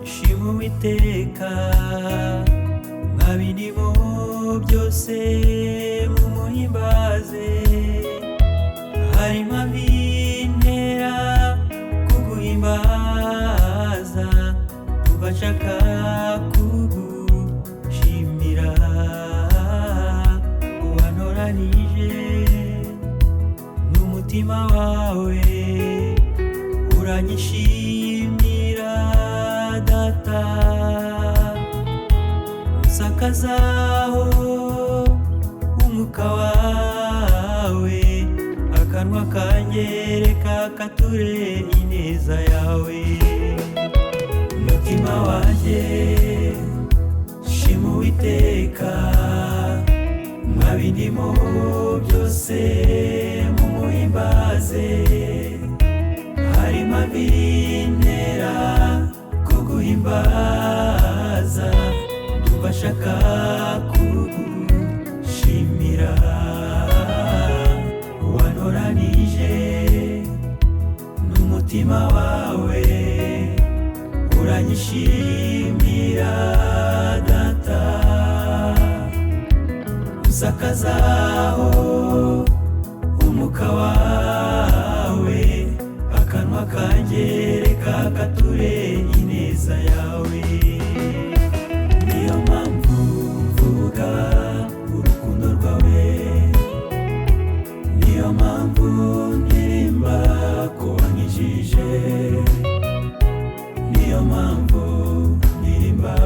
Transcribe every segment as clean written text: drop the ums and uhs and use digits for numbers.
shima Uwiteka mwabirimo byose mumuhimbaze harimo abintera kuguhimbaza tugashaka kugushimira wanoranije n'umutima wawe uranyishimira data usakazaho umwuka wawe akanwa kanyereka kature ineza yawe umutima wanjye shima Uwiteka mwabirimo byose mumuhimbaze harimo abintera kuguhimbaza tugashaka kugushimira wanoranije n'umutima wawe uranyishimira data usakazaho umwuka wawe akanwa kangereka kature ineza yawe niyo mpamvu mvuga urukundo rwawe niyo mpamvu ndirimba ko wankijije niyo mpamvu ndirimba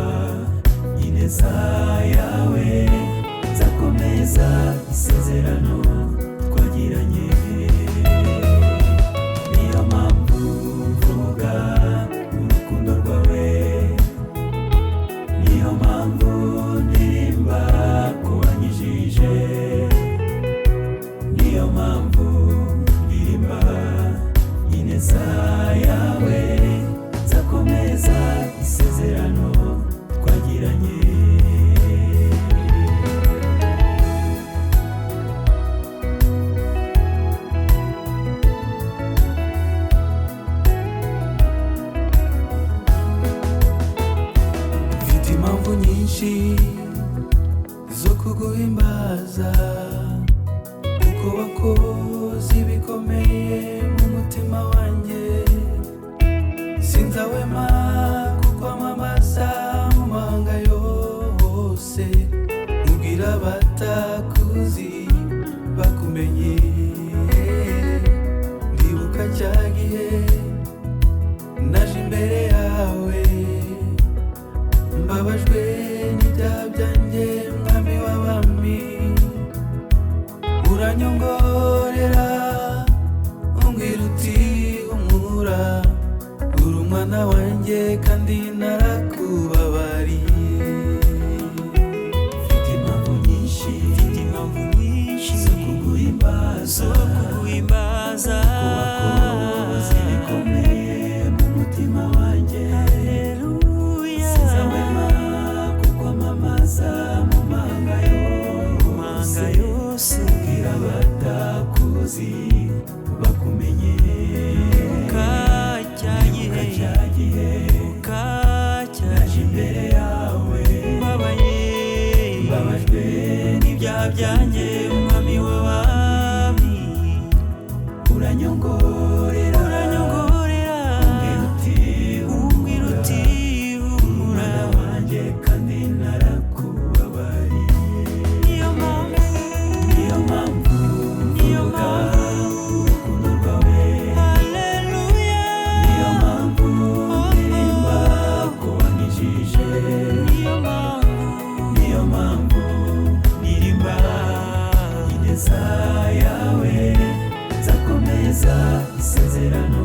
ineza yawe nzakomeza isezerano twagiranye niyo mpamvu mvuga urukundo rwawe niyo mpamvu ndirimba ko wankijije niyo mpamvu ndirimba ineza yawe nzakomeza isezerano twagiranye impamvu nyinshi zo kuguhimbaza kuko wakoze ibikomeye mu mutima wanjye sinzahwema kukwamamaza mu mahanga yose mubwira abatakuzi bakumenye ndibuka cya gihe naje imbere yawe mbabajwe n'ibyaha byanjye mwami w'abami uranyongorera umbwira uti humura uri umwana wanjye kandi narakubabariye mfite impamvu nyinshi zo kuguhimbaza kuko wakoze ibikomeye mu mutima wanjye mu mahanga yose ubwira abatakuzi bakumenye cya gihe naje imbere yawe mbabajwe n'ibyaha byanjye umwami w'abami uranyongorera umbwira uti humura wanjye kandi narakubabariye niyo mpamvu mvuga urukundo rwawe niyo mpamvu ndirimba ko wankijije niyo mpamvu ndirimba ineza yawe nzakomeza isezerano